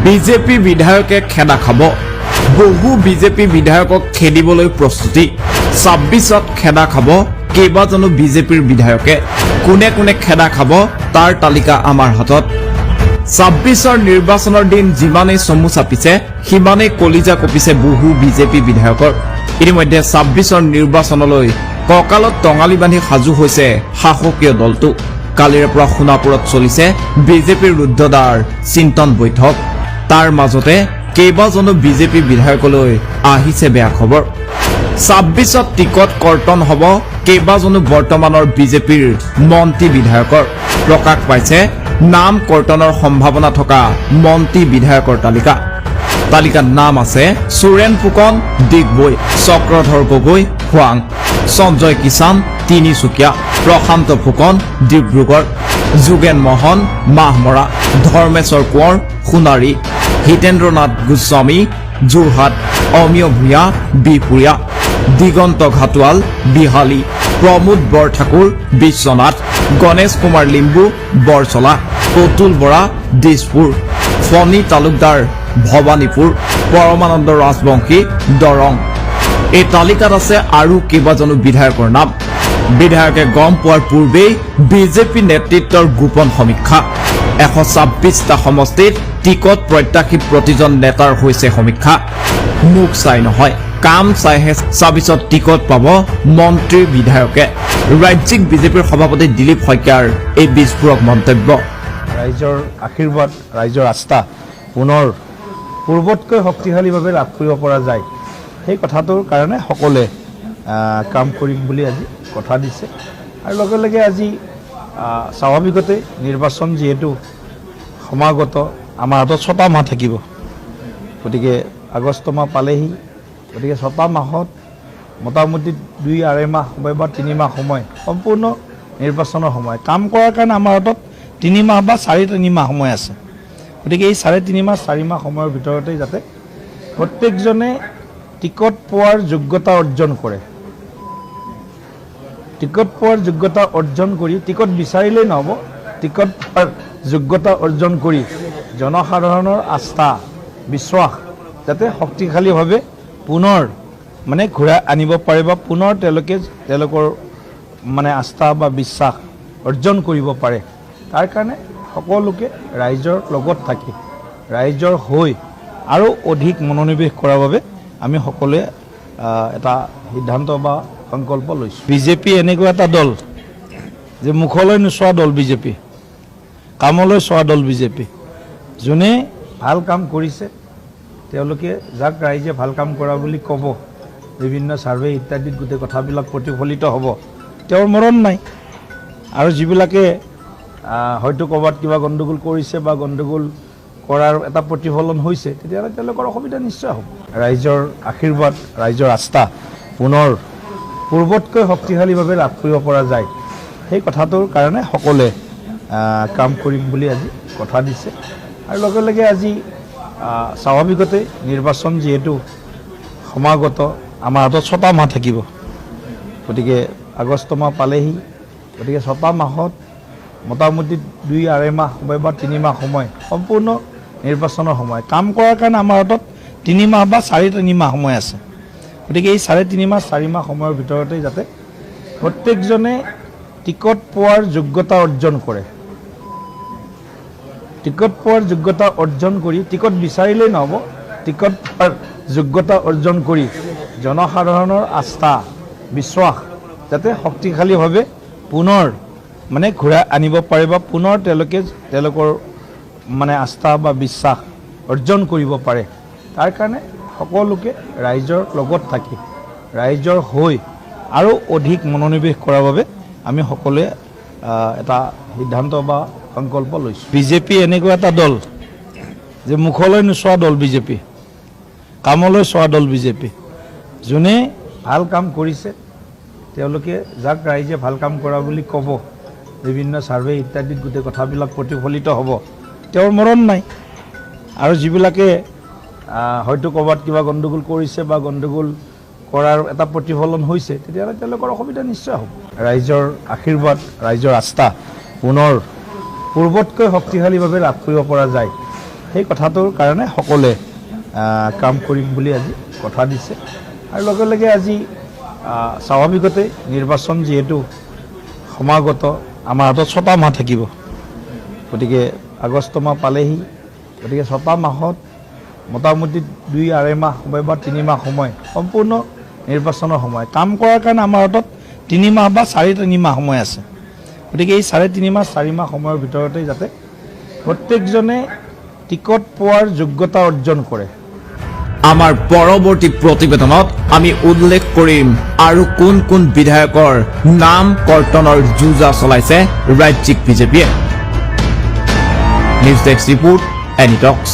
BJP বিধায়কে খেদা খাব বহু বিজেপি বিধায়কক খেদিবলৈ প্ৰস্তুতি ২৬ত খেদা খাব কেইবাজনো বিজেপিৰ বিধায়কে কোনে কোনে খেদা খাব তাৰ তালিকা আমাৰ হাতত ২৬ৰ নিৰ্বাচনৰ দিন যিমানেই চমু চাপিছে সিমানেই কলিজা কঁপিছে বহু বিজেপি বিধায়কৰ ইতিমধ্যে ২৬ৰ নিৰ্বাচনলৈ কঁকালত টঙালি বান্ধি সাজু হৈছে শাসকীয় দলটো কালিৰে পৰা সোণাপুৰত চলিছে বিজেপিৰ ৰুদ্ধদ্বাৰ চিন্তন বৈঠক তাৰ মাজতে কেইবাজনো বিজেপি বিধায়কলৈ আহিছে বেয়া খবৰ ২৬ত টিকট কৰ্তন হ'ব কেইবাজনো বৰ্তমানৰ বিজেপিৰ মন্ত্ৰী বিধায়কৰ প্ৰকাশ পাইছে নাম কৰ্তনৰ সম্ভাৱনা থকা মন্ত্ৰী বিধায়কৰ তালিকাত নাম আছে সুৰেন ফুকন ডিগবৈ চক্ৰধৰ গগৈ খোৱাং সঞ্জয় কিষাণ তিনিচুকীয়া প্ৰশান্ত ফুকন ডিব্ৰুগড় যোগেন মোহন মাহমৰা ধৰ্মেশ্বৰ কোঁৱৰ সোণাৰী হিতেন্দ্ৰনাথ গোস্বামী যোৰহাট অমিয় ভূঞা বিহপুৰীয়া দিগন্ত ঘাটোৱাল বিহালী প্ৰমোদ বৰঠাকুৰ বিশ্বনাথ গণেশ কুমাৰ লিম্বু বৰচলা প্ৰতুল বৰা দিছপুৰ ফণী তালুকদাৰ ভৱানীপুৰ পৰমানন্দ ৰাজবংশী দৰং এই তালিকাত আছে আৰু কেইবাজনো বিধায়কৰ নাম বিধায়কে গম পোৱাৰ পূৰ্বেই বিজেপি নেতৃত্বৰ গোপন সমীক্ষা ১২৬টা সমষ্টিত টিকট প্ৰত্যাশী প্ৰতিজন নেতাৰ হৈছে সমীক্ষা মুখ চাই নহয় কাম চাইহে ২৬ত টিকট পাব মন্ত্ৰী বিধায়কে ৰাজ্যিক বিজেপিৰ সভাপতি দিলীপ শইকীয়াৰ এই বিস্ফোৰক মন্তব্য ৰাইজৰ আশীৰ্বাদ ৰাইজৰ আস্থা পুনৰ পূৰ্বতকৈ শক্তিশালীভাৱে লাভ কৰিব পৰা যায় সেই কথাটোৰ কাৰণে সকলোৱে কাম কৰিম বুলি আজি কথা দিছে আৰু লগে লগে আজি স্বাভাৱিকতে নিৰ্বাচন যিহেতু সমাগত আমাৰ হাতত ৬টা মাহ থাকিব গতিকে আগষ্ট মাহ পালেহি গতিকে ৬টা মাহত মোটামুটি ২-২.৫ মাহ সময় বা ৩ মাহ সময় সম্পূৰ্ণ নিৰ্বাচনৰ সময় কাম কৰাৰ কাৰণে আমাৰ হাতত ৩ মাহ বা ৩.৫ মাহ সময় আছে গতিকে এই ৩.৫ মাহ ৪ মাহ সময়ৰ ভিতৰতে যাতে প্ৰত্যেকজনে টিকট পোৱাৰ যোগ্যতা অৰ্জন কৰে টিকট পোৱাৰ যোগ্যতা অৰ্জন কৰি টিকট বিচাৰিলেই নহ'ব টিকট পোৱাৰ যোগ্যতা অৰ্জন কৰি জনসাধাৰণৰ আস্থা বিশ্বাস যাতে শক্তিশালীভাৱে পুনৰ মানে ঘূৰাই আনিব পাৰে বা পুনৰ তেওঁলোকৰ মানে আস্থা বা বিশ্বাস অৰ্জন কৰিব পাৰে তাৰ কাৰণে সকলোকে ৰাইজৰ লগত থাকি ৰাইজৰ হৈ আৰু অধিক মনোনিৱেশ কৰাৰ বাবে আমি সকলোৱে এটা সিদ্ধান্ত বা সংকল্প লৈছোঁ বিজেপি এনেকুৱা এটা দল যে মুখলৈ নোচোৱা দল বিজেপি কামলৈ চোৱা দল বিজেপি যোনে ভাল কাম কৰিছে তেওঁলোকে যাক ৰাইজে ভাল কাম কৰা বুলি ক'ব বিভিন্ন ছাৰ্ভে ইত্যাদিত গোটেই কথাবিলাক প্ৰতিফলিত হ'ব তেওঁৰ মৰণ নাই আৰু যিবিলাকে হয়তো ক'ৰবাত কিবা গণ্ডগোল কৰিছে বা গণ্ডগোল কৰাৰ এটা প্ৰতিফলন হৈছে তেতিয়াহ'লে তেওঁলোকৰ অসুবিধা নিশ্চয় হ'ব ৰাইজৰ আশীৰ্বাদ ৰাইজৰ আস্থা পুনৰ পূৰ্বতকৈ শক্তিশালীভাৱে লাভ কৰিব পৰা যায় সেই কথাটোৰ কাৰণে সকলোৱে কাম কৰিম বুলি আজি কথা দিছে আৰু লগে লগে আজি স্বাভাৱিকতে নিৰ্বাচন যিহেতু সমাগত আমাৰ হাতত ৬টা মাহ থাকিব গতিকে আগষ্ট মাহ পালেহি গতিকে ৬টা মাহত মোটামুটি ২-২.৫ মাহ সময় বা ৩ মাহ সময় সম্পূৰ্ণ নিৰ্বাচনৰ সময় কাম কৰাৰ কাৰণে আমাৰ হাতত ৩ মাহ বা ৩.৫ মাহ সময় আছে গতিকে এই ৩.৫ মাহ ৪ মাহ সময়ৰ ভিতৰতে যাতে প্ৰত্যেকজনে টিকট পোৱাৰ যোগ্যতা অৰ্জন কৰে টিকট পোৱাৰ যোগ্যতা অৰ্জন কৰি টিকট বিচাৰিলেই নহ'ব টিকট পোৱাৰ যোগ্যতা অৰ্জন কৰি জনসাধাৰণৰ আস্থা বিশ্বাস যাতে শক্তিশালীভাৱে পুনৰ মানে ঘূৰাই আনিব পাৰে বা পুনৰ তেওঁলোকৰ মানে আস্থা বা বিশ্বাস অৰ্জন কৰিব পাৰে তাৰ কাৰণে সকলোকে ৰাইজৰ লগত থাকি ৰাইজৰ হৈ আৰু অধিক মনোনিৱেশ কৰাৰ বাবে আমি সকলোৱে এটা সিদ্ধান্ত বা সংকল্প লৈছোঁ বিজেপি এনেকুৱা এটা দল যে মুখলৈ নোচোৱা দল বিজেপি কামলৈ চোৱা দল বিজেপি যোনে ভাল কাম কৰিছে তেওঁলোকে যাক ৰাইজে ভাল কাম কৰা বুলি ক'ব বিভিন্ন ছাৰ্ভে ইত্যাদিত গোটেই কথাবিলাক প্ৰতিফলিত হ'ব তেওঁৰ মৰণ নাই আৰু যিবিলাকে হয়তো ক'ৰবাত কিবা গণ্ডগোল কৰিছে বা গণ্ডগোল কৰাৰ এটা প্ৰতিফলন হৈছে তেতিয়াহ'লে তেওঁলোকৰ অসুবিধা নিশ্চয় হ'ব ৰাইজৰ আশীৰ্বাদ ৰাইজৰ আস্থা পুনৰ পূৰ্বতকৈ শক্তিশালীভাৱে লাভ কৰিব পৰা যায় সেই কথাটোৰ কাৰণে সকলোৱে কাম কৰিম বুলি আজি কথা দিছে আৰু লগে লগে আজি স্বাভাৱিকতে নিৰ্বাচন যিহেতু সমাগত আমাৰ হাতত 6টা মাহ থাকিব গতিকে আগষ্ট মাহ পালেহি গতিকে 6টা মাহত মোটামুটি 2-2.5 মাহ সময় বা 3 মাহ সময় সম্পূৰ্ণ নিৰ্বাচনৰ সময় কাম কৰাৰ কাৰণে আমাৰ হাতত 3 মাহ বা 4.5 মাহ সময় আছে গতিকে এই 3.5 মাহ 4 মাহ সময়ৰ ভিতৰতে যাতে প্ৰত্যেকজনে টিকট পোৱাৰ যোগ্যতা অৰ্জন কৰে আমাৰ পৰৱৰ্তী প্ৰতিবেদনত আমি উল্লেখ কৰিম আৰু কোন কোন বিধায়কৰ নাম কৰ্তনৰ যুঁজা চলাইছে ৰাজ্যিক বিজেপিয়ে নিউজ ডেস্ক ৰিপোৰ্ট এনি টক্স